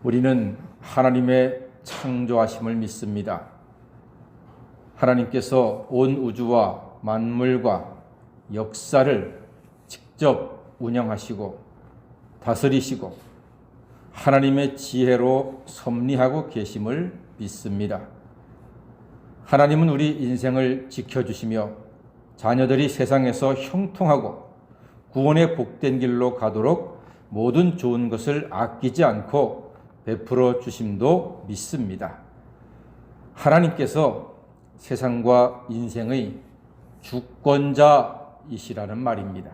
우리는 하나님의 창조하심을 믿습니다. 하나님께서 온 우주와 만물과 역사를 직접 운영하시고 다스리시고 하나님의 지혜로 섭리하고 계심을 믿습니다. 하나님은 우리 인생을 지켜주시며 자녀들이 세상에서 형통하고 구원의 복된 길로 가도록 모든 좋은 것을 아끼지 않고 베풀어 주심도 믿습니다. 하나님께서 세상과 인생의 주권자이시라는 말입니다.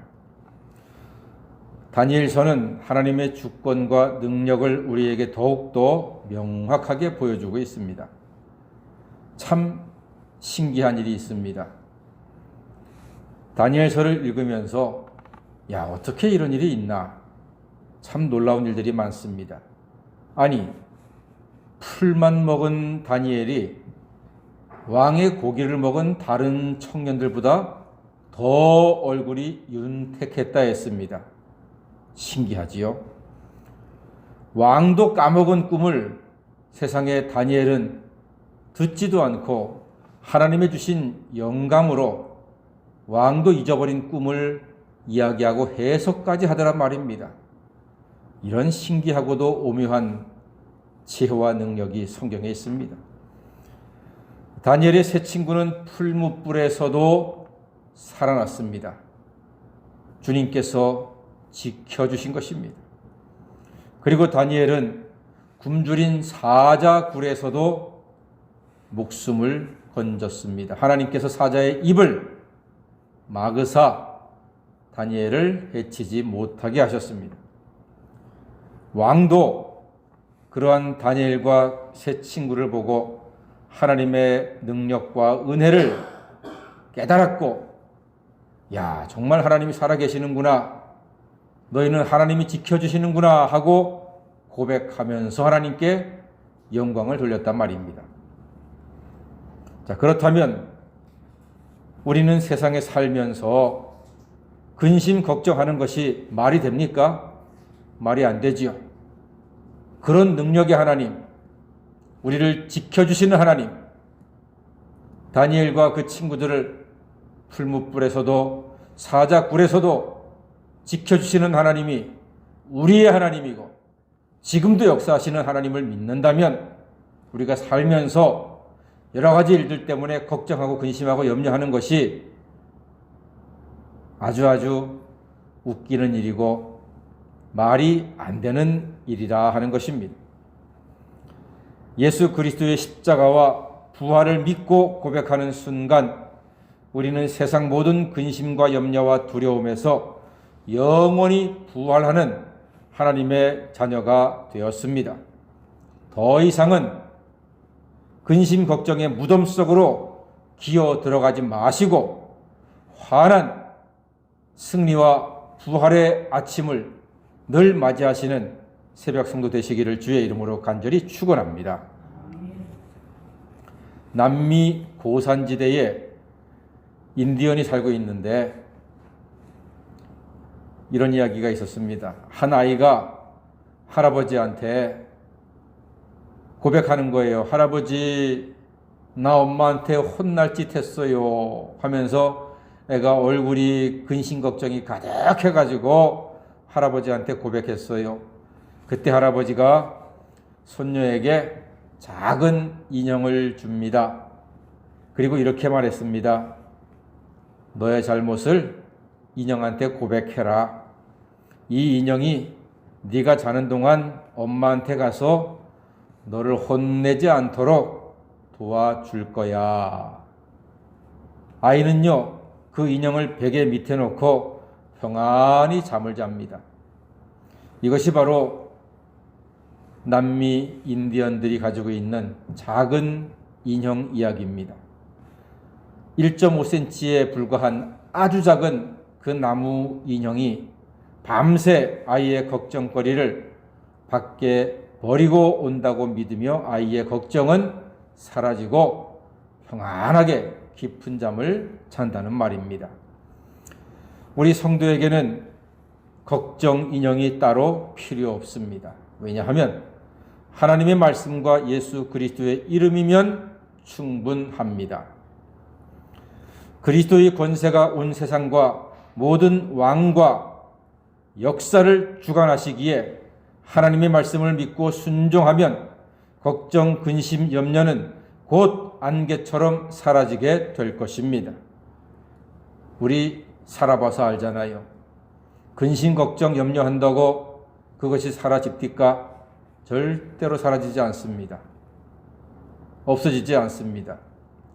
다니엘서는 하나님의 주권과 능력을 우리에게 더욱더 명확하게 보여주고 있습니다. 참 신기한 일이 있습니다. 다니엘서를 읽으면서 어떻게 이런 일이 있나? 참 놀라운 일들이 많습니다. 아니, 풀만 먹은 다니엘이 왕의 고기를 먹은 다른 청년들보다 더 얼굴이 윤택했다 했습니다. 신기하지요? 왕도 까먹은 꿈을 세상의 다니엘은 듣지도 않고 하나님의 주신 영감으로 왕도 잊어버린 꿈을 이야기하고 해석까지 하더란 말입니다. 이런 신기하고도 오묘한 지혜와 능력이 성경에 있습니다. 다니엘의 세 친구는 풀무불에서도 살아났습니다. 주님께서 지켜주신 것입니다. 그리고 다니엘은 굶주린 사자굴에서도 목숨을 건졌습니다. 하나님께서 사자의 입을 막으사 다니엘을 해치지 못하게 하셨습니다. 왕도 그러한 다니엘과 세 친구를 보고 하나님의 능력과 은혜를 깨달았고, 정말 하나님이 살아계시는구나, 너희는 하나님이 지켜주시는구나 하고 고백하면서 하나님께 영광을 돌렸단 말입니다. 그렇다면 우리는 세상에 살면서 근심 걱정하는 것이 말이 됩니까? 말이 안 되지요. 그런 능력의 하나님, 우리를 지켜주시는 하나님, 다니엘과 그 친구들을 풀무불에서도 사자굴에서도 지켜주시는 하나님이 우리의 하나님이고 지금도 역사하시는 하나님을 믿는다면 우리가 살면서 여러 가지 일들 때문에 걱정하고 근심하고 염려하는 것이 아주 웃기는 일이고 말이 안 되는 일이라 하는 것입니다. 예수 그리스도의 십자가와 부활을 믿고 고백하는 순간 우리는 세상 모든 근심과 염려와 두려움에서 영원히 부활하는 하나님의 자녀가 되었습니다. 더 이상은 근심 걱정의 무덤 속으로 기어 들어가지 마시고 환한 승리와 부활의 아침을 늘 맞이하시는 새벽 성도 되시기를 주의 이름으로 간절히 축원합니다. 남미 고산지대에 인디언이 살고 있는데 이런 이야기가 있었습니다. 한 아이가 할아버지한테 고백하는 거예요. 할아버지, 나 엄마한테 혼날 짓 했어요 하면서 애가 얼굴이 근심 걱정이 가득해가지고 할아버지한테 고백했어요. 그때 할아버지가 손녀에게 작은 인형을 줍니다. 그리고 이렇게 말했습니다. 너의 잘못을 인형한테 고백해라. 이 인형이 네가 자는 동안 엄마한테 가서 너를 혼내지 않도록 도와줄 거야. 아이는요, 그 인형을 베개 밑에 놓고 평안히 잠을 잡니다. 이것이 바로 남미 인디언들이 가지고 있는 작은 인형 이야기입니다. 1.5cm에 불과한 아주 작은 그 나무 인형이 밤새 아이의 걱정거리를 밖에 버리고 온다고 믿으며 아이의 걱정은 사라지고 평안하게 깊은 잠을 잔다는 말입니다. 우리 성도에게는 걱정 인형이 따로 필요 없습니다. 왜냐하면 하나님의 말씀과 예수 그리스도의 이름이면 충분합니다. 그리스도의 권세가 온 세상과 모든 왕과 역사를 주관하시기에 하나님의 말씀을 믿고 순종하면 걱정, 근심, 염려는 곧 안개처럼 사라지게 될 것입니다. 우리 살아봐서 알잖아요. 근심, 걱정, 염려한다고 그것이 사라집니까? 절대로 사라지지 않습니다. 없어지지 않습니다.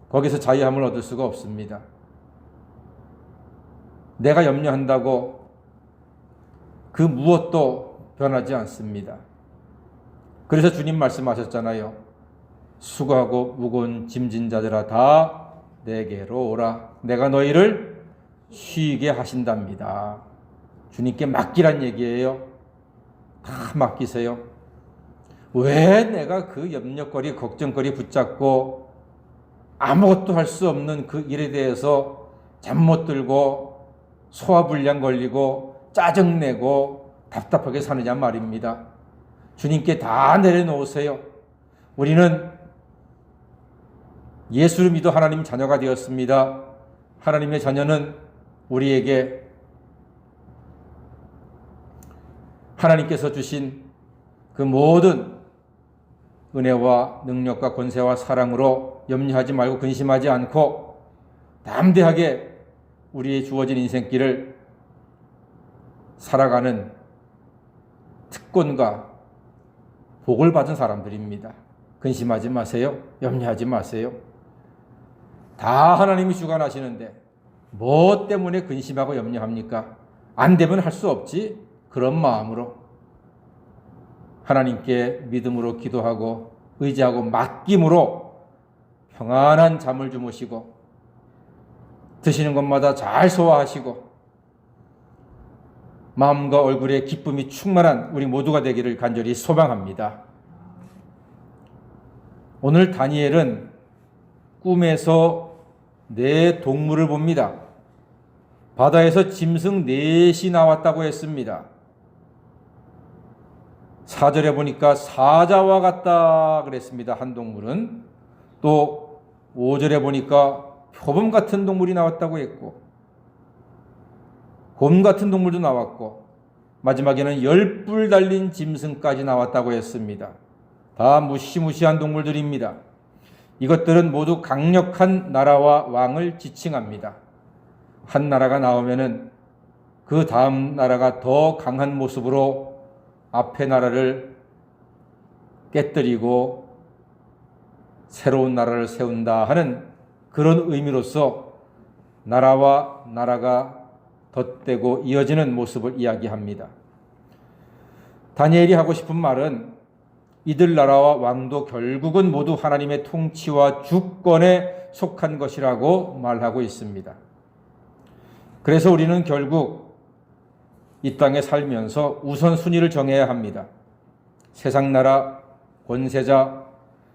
거기서 자유함을 얻을 수가 없습니다. 내가 염려한다고 그 무엇도 변하지 않습니다. 그래서 주님 말씀하셨잖아요. 수고하고 무거운 짐진 자들아 다 내게로 오라. 내가 너희를 쉬게 하신답니다. 주님께 맡기란 얘기예요. 다 맡기세요. 왜 내가 그 염려거리, 걱정거리 붙잡고 아무것도 할 수 없는 그 일에 대해서 잠 못 들고 소화불량 걸리고 짜증내고 답답하게 사느냐 말입니다. 주님께 다 내려놓으세요. 우리는 예수를 믿어 하나님 자녀가 되었습니다. 하나님의 자녀는 우리에게 하나님께서 주신 그 모든 은혜와 능력과 권세와 사랑으로 염려하지 말고 근심하지 않고 담대하게 우리의 주어진 인생길을 살아가는 특권과 복을 받은 사람들입니다. 근심하지 마세요. 염려하지 마세요. 다 하나님이 주관하시는데 뭐 때문에 근심하고 염려합니까? 안 되면 할 수 없지. 그런 마음으로 하나님께 믿음으로 기도하고 의지하고 맡김으로 평안한 잠을 주무시고 드시는 것마다 잘 소화하시고 마음과 얼굴에 기쁨이 충만한 우리 모두가 되기를 간절히 소망합니다. 오늘 다니엘은 꿈에서 4동물을 봅니다. 바다에서 짐승 4이 나왔다고 했습니다. 4절에 보니까 사자와 같다 그랬습니다. 한 동물은. 또 5절에 보니까 표범 같은 동물이 나왔다고 했고 곰 같은 동물도 나왔고 마지막에는 10뿔 달린 짐승까지 나왔다고 했습니다. 다 무시무시한 동물들입니다. 이것들은 모두 강력한 나라와 왕을 지칭합니다. 한 나라가 나오면은 그 다음 나라가 더 강한 모습으로 앞의 나라를 깨뜨리고 새로운 나라를 세운다 하는 그런 의미로서 나라와 나라가 덧대고 이어지는 모습을 이야기합니다. 다니엘이 하고 싶은 말은 이들 나라와 왕도 결국은 모두 하나님의 통치와 주권에 속한 것이라고 말하고 있습니다. 그래서 우리는 결국 이 땅에 살면서 우선순위를 정해야 합니다. 세상 나라, 권세자,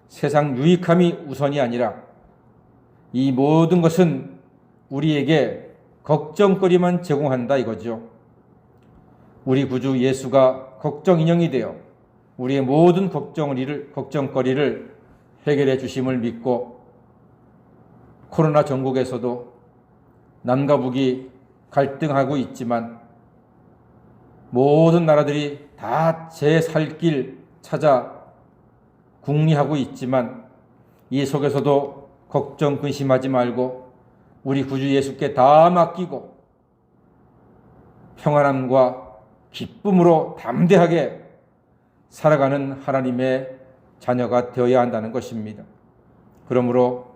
세상 유익함이 우선이 아니라 이 모든 것은 우리에게 걱정거리만 제공한다 이거죠. 우리 구주 예수가 걱정 인형이 되어 우리의 모든 걱정거리를 해결해 주심을 믿고 코로나 전국에서도 남과 북이 갈등하고 있지만 모든 나라들이 다 제 살 길 찾아 궁리하고 있지만 이 속에서도 걱정 근심하지 말고 우리 구주 예수께 다 맡기고 평안함과 기쁨으로 담대하게 살아가는 하나님의 자녀가 되어야 한다는 것입니다. 그러므로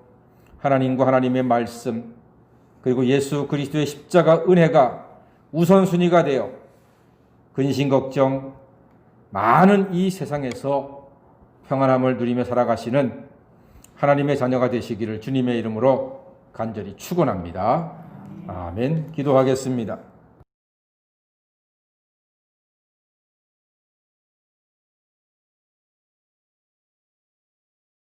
하나님과 하나님의 말씀 그리고 예수 그리스도의 십자가 은혜가 우선순위가 되어 근심 걱정 많은 이 세상에서 평안함을 누리며 살아가시는 하나님의 자녀가 되시기를 주님의 이름으로 간절히 축원합니다. 아멘. 기도하겠습니다.